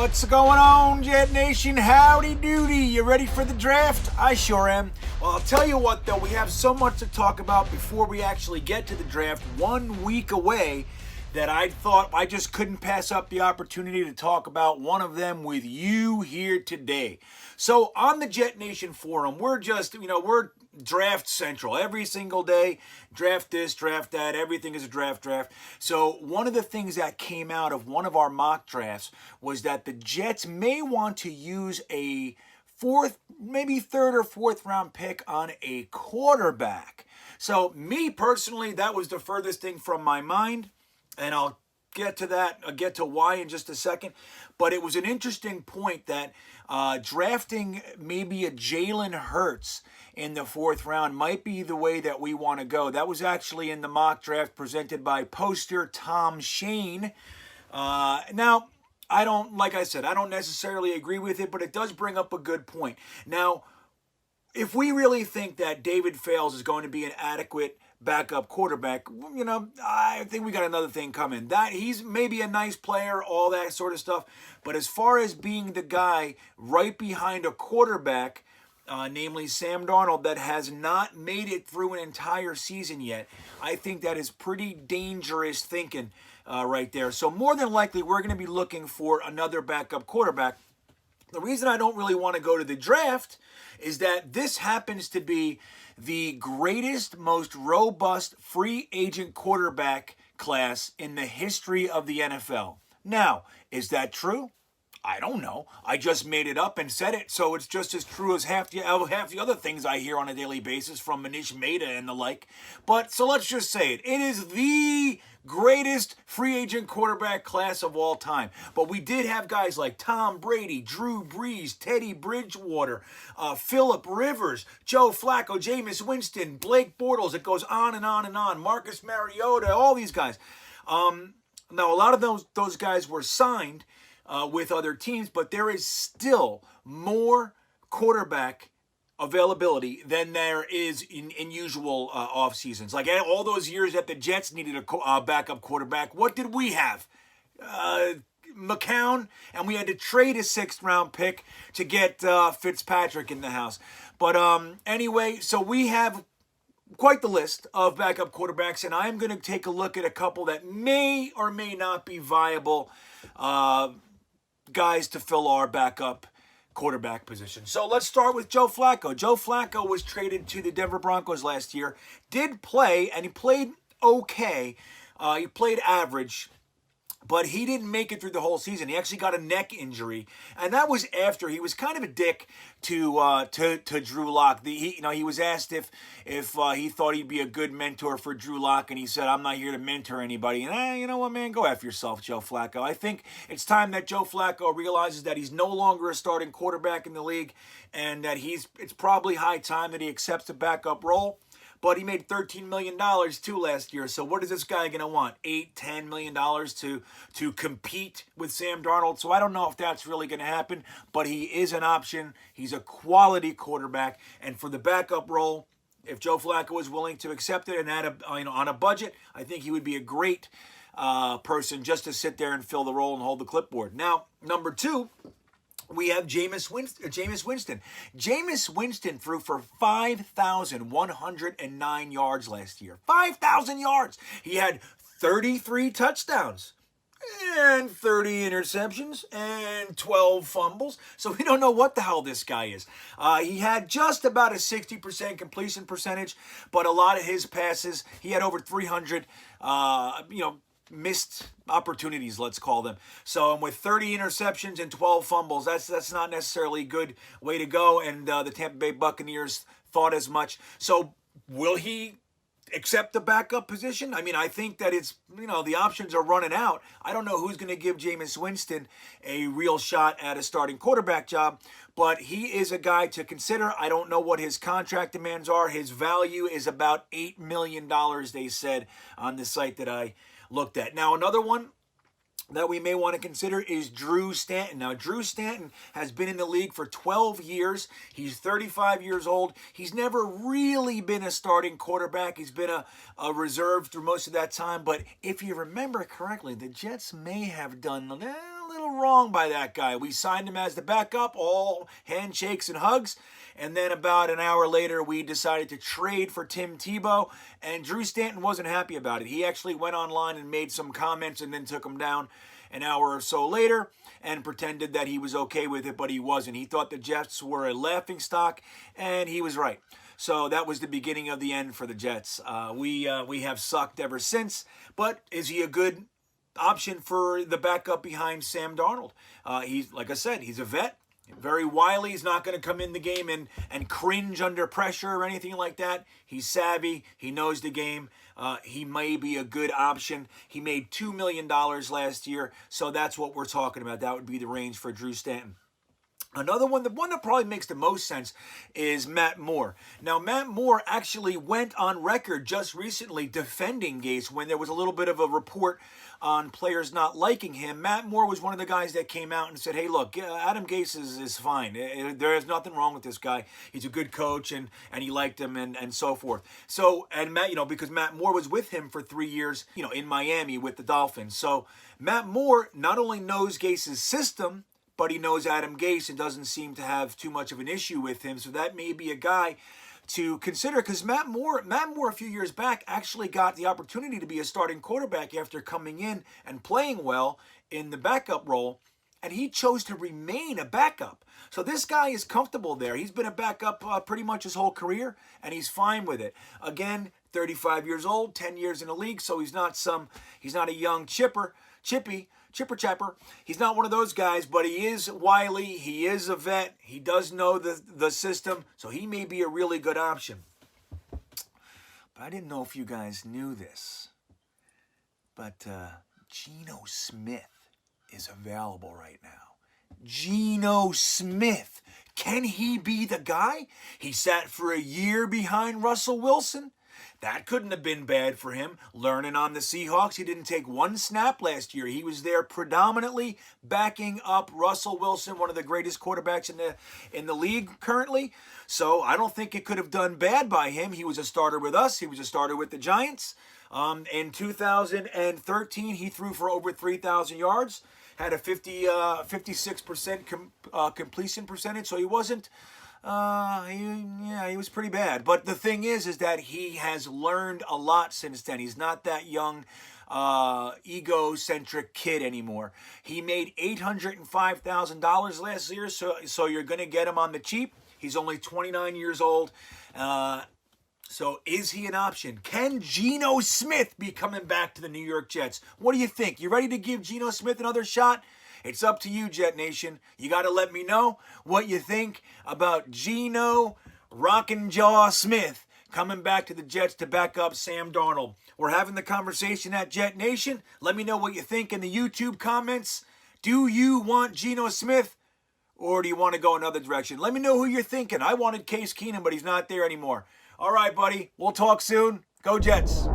What's going on, Jet Nation? Howdy doody. You ready for the draft? I sure am. Well, I'll tell you what, though, we have so much to talk about before we actually get to the draft, 1 week away, that I thought I just couldn't pass up the opportunity to talk about one of them with you here today. So on the Jet Nation forum, we're draft central every single day. Draft this, draft that, everything is a draft. So one of the things that came out of one of our mock drafts was that the Jets may want to use a third or fourth round pick on a quarterback. So me personally, that was the furthest thing from my mind. And I'll get to that. I'll get to why in just a second. But it was an interesting point that drafting maybe a Jalen Hurts in the fourth round might be the way that we want to go. That was actually in the mock draft presented by poster Tom Shane. Now, I don't necessarily agree with it, but it does bring up a good point. Now, if we really think that David Fales is going to be an adequate backup quarterback, I think we got another thing coming. That he's maybe a nice player, all that sort of stuff. But as far as being the guy right behind a quarterback, namely Sam Darnold, that has not made it through an entire season yet, I think that is pretty dangerous thinking right there. So more than likely, we're going to be looking for another backup quarterback. The reason I don't really want to go to the draft is that this happens to be the greatest, most robust free agent quarterback class in the history of the NFL. Now, is that true? I don't know. I just made it up and said it, so it's just as true as half the other things I hear on a daily basis from Manish Mehta and the like. But so let's just say it. It is the greatest free agent quarterback class of all time. But we did have guys like Tom Brady, Drew Brees, Teddy Bridgewater, Phillip Rivers, Joe Flacco, Jameis Winston, Blake Bortles. It goes on and on and on. Marcus Mariota, all these guys. Now, a lot of those guys were signed with other teams, but there is still more quarterback availability than there is in usual off seasons. Like all those years that the Jets needed a backup quarterback, what did we have? McCown, and we had to trade a 6th round pick to get Fitzpatrick in the house. But anyway, so we have quite the list of backup quarterbacks, and I'm going to take a look at a couple that may or may not be viable guys to fill our backup quarterback position. So let's start with Joe Flacco. Joe Flacco was traded to the Denver Broncos last year, did play, and he played okay. He played average, but he didn't make it through the whole season. He actually got a neck injury, and that was after he was kind of a dick to Drew Lock. He was asked if he thought he'd be a good mentor for Drew Lock, and he said, "I'm not here to mentor anybody." And you know what, man, go F yourself, Joe Flacco. I think it's time that Joe Flacco realizes that he's no longer a starting quarterback in the league, and that it's probably high time that he accepts a backup role. But he made $13 million too last year. So what is this guy going to want? $8-10 million to compete with Sam Darnold? So I don't know if that's really going to happen. But he is an option. He's a quality quarterback. And for the backup role, if Joe Flacco is willing to accept it and on a budget, I think he would be a great person just to sit there and fill the role and hold the clipboard. Now, number 2. We have Jameis Winston. Jameis Winston threw for 5,109 yards last year. 5,000 yards. He had 33 touchdowns and 30 interceptions and 12 fumbles. So we don't know what the hell this guy is. He had just about a 60% completion percentage, but a lot of his passes, he had over 300, missed opportunities, let's call them. So with 30 interceptions and 12 fumbles, that's not necessarily a good way to go, and the Tampa Bay Buccaneers thought as much. So will he accept the backup position? I mean, I think that it's, the options are running out. I don't know who's going to give Jameis Winston a real shot at a starting quarterback job, but he is a guy to consider. I don't know what his contract demands are. His value is about $8 million, they said on the site that I looked at. Now, another one that we may want to consider is Drew Stanton. Now, Drew Stanton has been in the league for 12 years. He's 35 years old. He's never really been a starting quarterback. He's been a reserve through most of that time. But if you remember correctly, the Jets may have done a little little wrong by that guy. We signed him as the backup, all handshakes and hugs. And then about an hour later, we decided to trade for Tim Tebow. And Drew Stanton wasn't happy about it. He actually went online and made some comments and then took him down an hour or so later and pretended that he was okay with it, but he wasn't. He thought the Jets were a laughingstock, and he was right. So that was the beginning of the end for the Jets. We have sucked ever since, but is he a good option for the backup behind Sam Darnold? He's, like I said, he's a vet. Very wily. He's not going to come in the game and cringe under pressure or anything like that. He's savvy. He knows the game. He may be a good option. He made $2 million last year, so that's what we're talking about. That would be the range for Drew Stanton. Another one, the one that probably makes the most sense, is Matt Moore. Now, Matt Moore actually went on record just recently defending Gase when there was a little bit of a report on players not liking him. Matt Moore was one of the guys that came out and said, hey, look, Adam Gase is fine. There is nothing wrong with this guy. He's a good coach, and he liked him, and so forth. So, and Matt, because Matt Moore was with him for 3 years, in Miami with the Dolphins. So, Matt Moore not only knows Gase's system, but he knows Adam Gase and doesn't seem to have too much of an issue with him. So that may be a guy to consider, because Matt Moore a few years back actually got the opportunity to be a starting quarterback after coming in and playing well in the backup role, and he chose to remain a backup. So this guy is comfortable there. He's been a backup pretty much his whole career, and he's fine with it. Again, 35 years old, 10 years in the league, so he's not a young chipper chapper. He's not one of those guys, but he is wily. He is a vet. He does know the system, so he may be a really good option. But I didn't know if you guys knew this, but Geno Smith is available right now. Geno Smith. Can he be the guy? He sat for a year behind Russell Wilson. That couldn't have been bad for him. Learning on the Seahawks, he didn't take one snap last year. He was there predominantly backing up Russell Wilson, one of the greatest quarterbacks in the league currently. So I don't think it could have done bad by him. He was a starter with us. He was a starter with the Giants. In 2013, he threw for over 3,000 yards, had a 56% completion percentage, so he wasn't... he was pretty bad. But the thing is that he has learned a lot since then. He's not that young, egocentric kid anymore. He made $805,000 last year, so you're going to get him on the cheap. He's only 29 years old. So is he an option? Can Geno Smith be coming back to the New York Jets? What do you think? You ready to give Geno Smith another shot? It's up to you, Jet Nation. You got to let me know what you think about Geno Rockin' Jaw Smith coming back to the Jets to back up Sam Darnold. We're having the conversation at Jet Nation. Let me know what you think in the YouTube comments. Do you want Geno Smith, or do you want to go another direction? Let me know who you're thinking. I wanted Case Keenum, but he's not there anymore. All right, buddy. We'll talk soon. Go Jets.